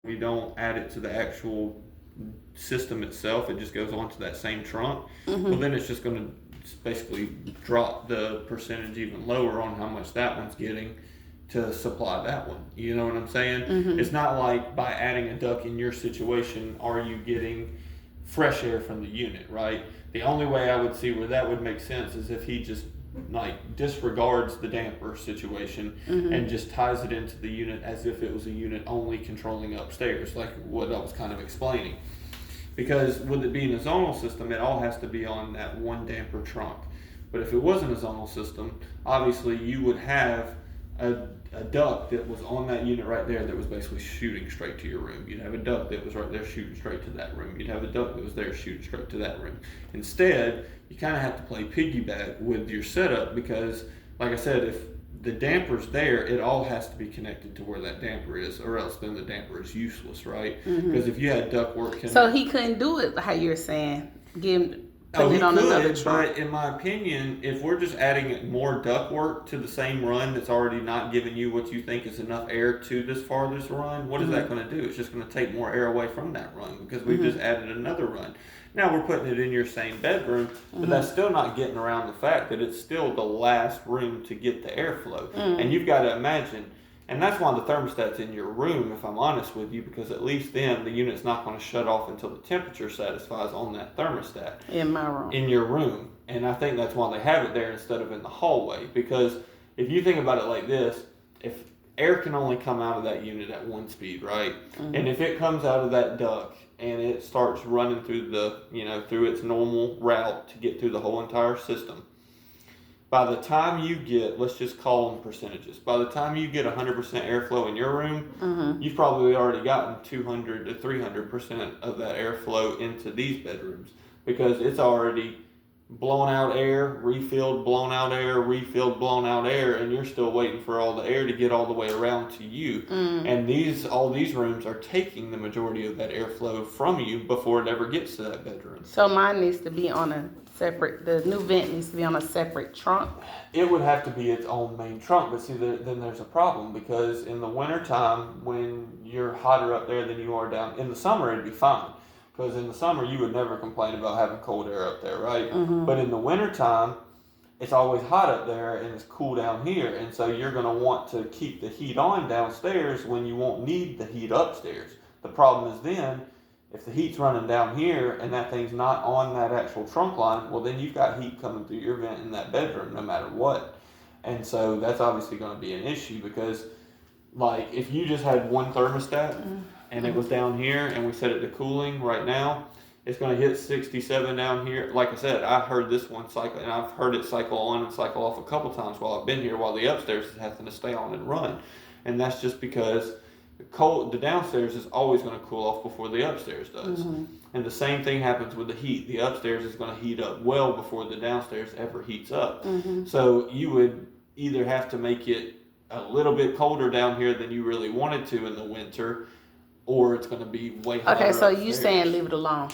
we don't add it to the actual system itself, it just goes onto that same trunk, well, then it's just going to basically drop the percentage even lower on how much that one's getting to supply that one. You know what I'm saying? It's not like by adding a duct in your situation, are you getting fresh air from the unit, right? The only way I would see where that would make sense is if he just like disregards the damper situation and just ties it into the unit as if it was a unit only controlling upstairs, like what I was kind of explaining. Because with it being a zonal system, it all has to be on that one damper trunk. But if it wasn't a zonal system, obviously you would have a duct that was on that unit right there that was basically shooting straight to your room. You'd have a duct that was right there shooting straight to that room. You'd have a duct that was there shooting straight to that room. Instead, you kind of have to play piggyback with your setup because, like I said, if the damper's there, it all has to be connected to where that damper is, or else then the damper is useless, right? Because if you had ductwork connected, So he couldn't do it how you're saying. oh, Putting he it on another could, trunk. but in my opinion, if we're just adding more ductwork to the same run that's already not giving you what you think is enough air to this farthest run, what is that going to do? It's just going to take more air away from that run because we've just added another run. Now we're putting it in your same bedroom, but that's still not getting around the fact that it's still the last room to get the airflow. And you've got to imagine, and that's why the thermostat's in your room, if I'm honest with you, because at least then the unit's not going to shut off until the temperature satisfies on that thermostat In my room. in your room. And I think that's why they have it there instead of in the hallway. Because if you think about it like this, if air can only come out of that unit at one speed, right? And if it comes out of that duct and it starts running through the, through its normal route to get through the whole entire system, by the time you get, let's just call them percentages, by the time you get 100% airflow in your room, you've probably already gotten 200 to 300% of that airflow into these bedrooms because it's already blown out air, refilled, blown out air, refilled, blown out air, and you're still waiting for all the air to get all the way around to you. And all these rooms are taking the majority of that airflow from you before it ever gets to that bedroom. So mine needs to be on a separate. The new vent needs to be on a separate trunk. It would have to be its own main trunk, but see, then there's a problem because in the wintertime, when you're hotter up there than you are down in the summer, it'd be fine. Because in the summer, you would never complain about having cold air up there, right? But in the wintertime, it's always hot up there and it's cool down here. And so you're going to want to keep the heat on downstairs when you won't need the heat upstairs. The problem is then, if the heat's running down here and that thing's not on that actual trunk line, well, then you've got heat coming through your vent in that bedroom no matter what. And so that's obviously going to be an issue because, like, if you just had one thermostat and it was down here and we set it to cooling right now, it's going to hit 67 down here. Like I said, I heard this one cycle, and I've heard it cycle on and cycle off a couple times while I've been here, while the upstairs is having to stay on and run. And that's just because the downstairs is always going to cool off before the upstairs does. And the same thing happens with the heat. The upstairs is going to heat up well before the downstairs ever heats up. So you would either have to make it a little bit colder down here than you really wanted to in the winter, or it's going to be way hotter. Okay, so upstairs. you saying leave it alone?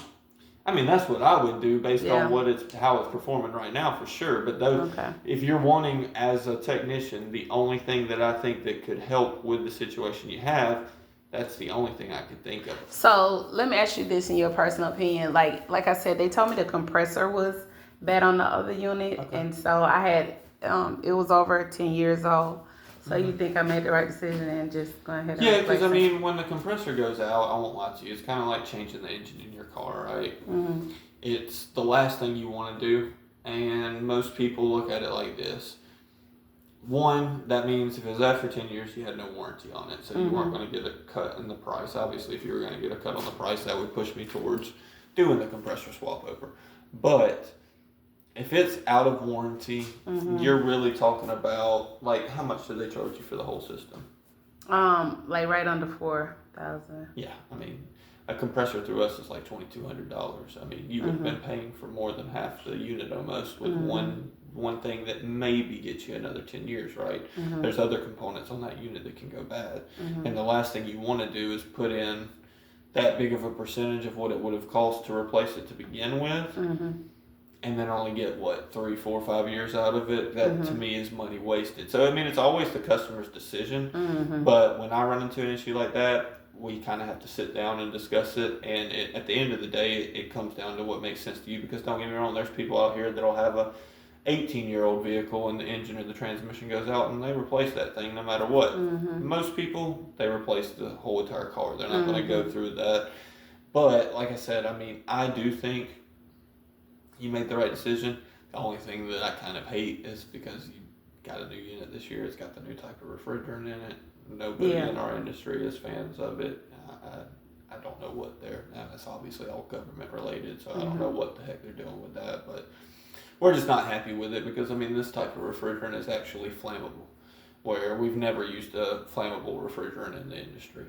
I mean, that's what I would do based on how it's performing right now for sure. But if you're wanting as a technician, the only thing that I think that could help with the situation you have, that's the only thing I could think of. So let me ask you this in your personal opinion. Like I said, they told me the compressor was bad on the other unit, and so I had it was over 10 years old. So you think I made the right decision and just go ahead and Yeah, replace because I it? mean, when the compressor goes out, I won't lie to you, it's kind of like changing the engine in your car, right? It's the last thing you want to do, and most people look at it like this. One, that means if it was out for 10 years, you had no warranty on it, so you weren't going to get a cut in the price. Obviously, if you were going to get a cut on the price, that would push me towards doing the compressor swap over. But if it's out of warranty, you're really talking about, like, how much do they charge you for the whole system? Like right under 4,000. Yeah, I mean, a compressor through us is like $2,200. I mean, you would have been paying for more than half the unit almost with one thing that maybe gets you another 10 years, right? There's other components on that unit that can go bad. And the last thing you want to do is put in that big of a percentage of what it would have cost to replace it to begin with. And then only get 3, 4, 5 years out of it. That to me is money wasted. So I mean, it's always the customer's decision. But when I run into an issue like that, we kind of have to sit down and discuss it. And at the end of the day, it comes down to what makes sense to you. Because don't get me wrong, there's people out here that'll have a 18-year-old vehicle and the engine or the transmission goes out and they replace that thing no matter what. Mm-hmm. Most people, they replace the whole entire car. They're not going to go through that. But like I said, I mean, I do think you made the right decision. The only thing that I kind of hate is because you got a new unit this year. It's got the new type of refrigerant in it. Nobody in our industry is fans of it. I don't know what that's obviously all government related, so I don't know what the heck they're doing with that. But we're just not happy with it because, I mean, this type of refrigerant is actually flammable, where we've never used a flammable refrigerant in the industry.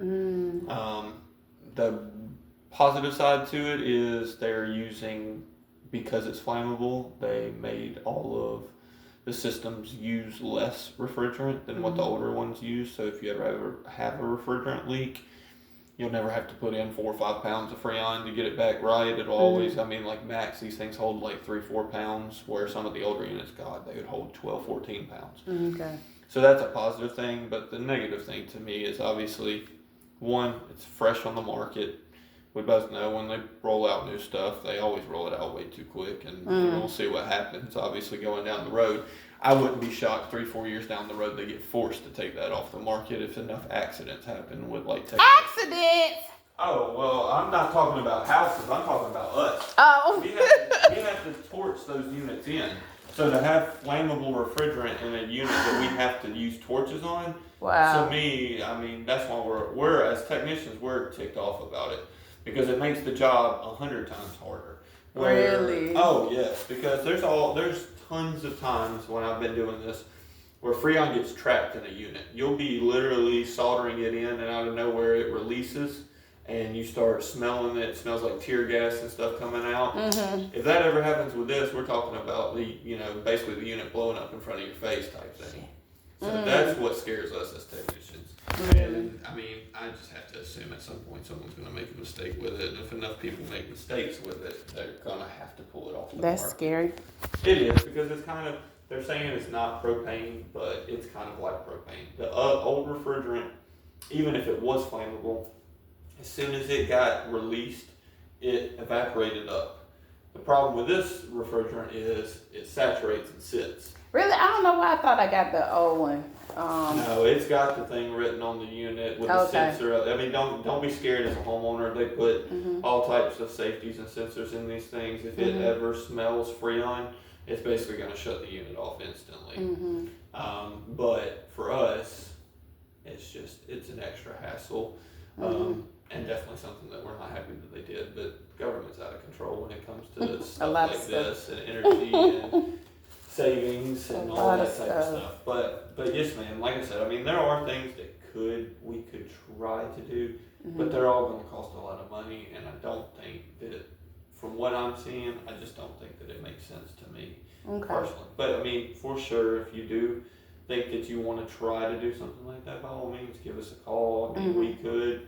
The positive side to it is they're using, because it's flammable, they made all of the systems use less refrigerant than what the older ones use. So if you ever have a refrigerant leak, you'll never have to put in 4 or 5 pounds of Freon to get it back right. It'll always, I mean, like max, these things hold like 3-4 pounds, where some of the older units, God, they would hold 12-14 pounds. Okay. So that's a positive thing, but the negative thing to me is obviously, one, it's fresh on the market. We both know when they roll out new stuff, they always roll it out way too quick, and we'll see what happens. Obviously, going down the road, I wouldn't be shocked 3-4 years down the road they get forced to take that off the market if enough accidents happen with like accidents. Oh well, I'm not talking about houses. I'm talking about us. Oh, we have to torch those units in. So to have flammable refrigerant in a unit that we have to use torches on. Wow. To me, I mean, that's why we're as technicians, we're ticked off about it. Because it makes the job 100 times harder. Really? Oh yes, because there's tons of times when I've been doing this where Freon gets trapped in a unit. You'll be literally soldering it in, and out of nowhere it releases, and you start smelling it. It smells like tear gas and stuff coming out. If that ever happens with this, we're talking about basically the unit blowing up in front of your face type thing. So that's what scares us as technicians. And I mean, I just have to assume at some point someone's going to make a mistake with it. And if enough people make mistakes with it, they're going to have to pull it off the That's market. scary. It is, because it's kind of, they're saying it's not propane, but it's kind of like propane. The old refrigerant, even if it was flammable, as soon as it got released, it evaporated up. The problem with this refrigerant is it saturates and sits. Really? I don't know why I thought I got the old one. No, it's got the thing written on the unit with the sensor. I mean, don't be scared as a homeowner. They put all types of safeties and sensors in these things. If it ever smells Freon, it's basically going to shut the unit off instantly. But for us, it's an extra hassle. And definitely something that we're not happy that they did. But government's out of control when it comes to stuff like this and energy and savings and all that type of stuff. But yes, man, like I said, I mean, there are things that we could try to do, but they're all going to cost a lot of money, and I don't think that from what I'm seeing, I just don't think that it makes sense to me personally. But I mean, for sure, if you do think that you want to try to do something like that, by all means, give us a call. I mean, we could.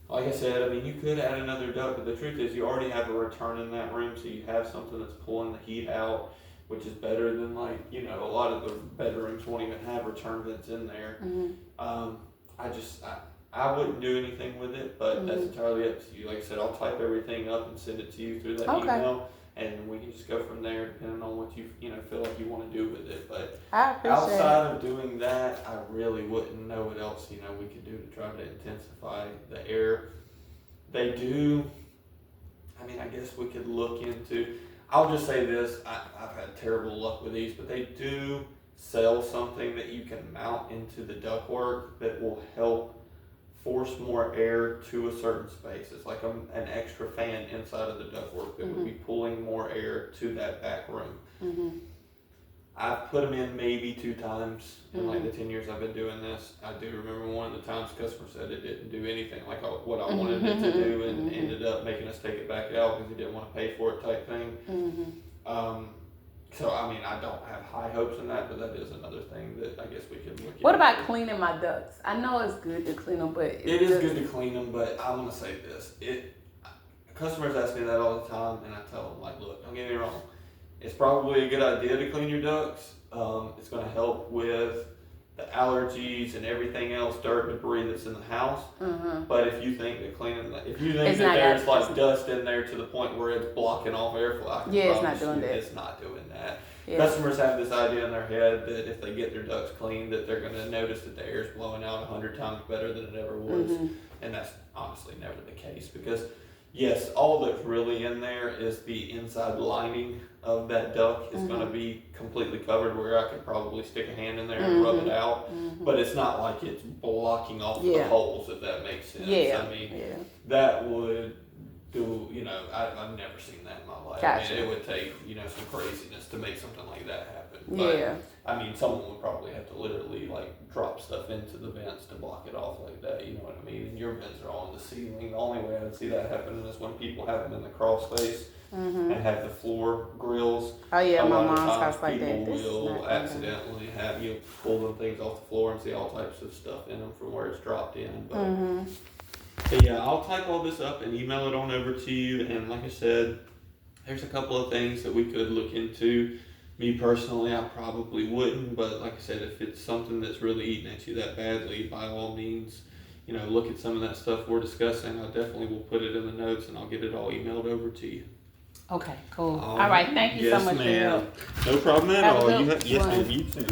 Like I said, I mean, you could add another duct, but the truth is you already have a return in that room, so you have something that's pulling the heat out, which is better than a lot of the bedrooms won't even have return vents in there. I wouldn't do anything with it, but that's entirely up to you. Like I said, I'll type everything up and send it to you through that email, and we can just go from there depending on what you feel like you want to do with it. But outside of doing that, I really wouldn't know what else we could do to try to intensify the air. They do. I mean, I guess we could look into. I'll just say this: I've had terrible luck with these, but they do sell something that you can mount into the ductwork that will help force more air to a certain space. It's like an extra fan inside of the ductwork that would be pulling more air to that back room. I've put them in maybe 2 times in like the 10 years I've been doing this. I do remember one of the times the customer said it didn't do anything like what I wanted it to do, and ended up making us take it back out because he didn't want to pay for it type thing. So, I mean, I don't have high hopes in that, but that is another thing that I guess we could look at. What about cleaning my ducts? I know it's good to clean them, but it is good to clean them, but I want to say this. Customers ask me that all the time, and I tell them, like, look, don't get me wrong. It's probably a good idea to clean your ducts. It's going to help with the allergies and everything else, dirt, debris that's in the house. But if you think that cleaning, if you think It's that not there's got- like dust in there to the point where it's blocking off airflow, I can Yeah, it's not promise doing you that. It's not doing that. Yeah. Customers have this idea in their head that if they get their ducts cleaned, that they're going to notice that the air's blowing out 100 times better than it ever was, and that's honestly never the case because. Yes, all that's really in there is the inside lining of that duct is going to be completely covered where I could probably stick a hand in there and rub it out. But it's not like it's blocking off the holes, if that makes sense. Yeah. I mean, that would do, I've never seen that in my life. Gotcha. I mean, it would take, some craziness to make something like that happen. Yeah. But, I mean, someone would probably have to literally, drop stuff into the vents to block it off like that, you know what I mean? And your vents are all in the ceiling. The only way I would see that happening is when people have them in the crawl space and have the floor grills. Oh yeah, A my lot of mom's times house like that. people This is will not accidentally have you pull them things off the floor and see all types of stuff in them from where it's dropped in. But yeah, I'll type all this up and email it on over to you. And like I said, there's a couple of things that we could look into. Me personally, I probably wouldn't, but like I said, if it's something that's really eating at you that badly, by all means, look at some of that stuff we're discussing. I definitely will put it in the notes and I'll get it all emailed over to you. Okay, cool. All right, thank you Yes, so much for your ma'am. help. No problem at Have a all. good Yes, one. ma'am. You too.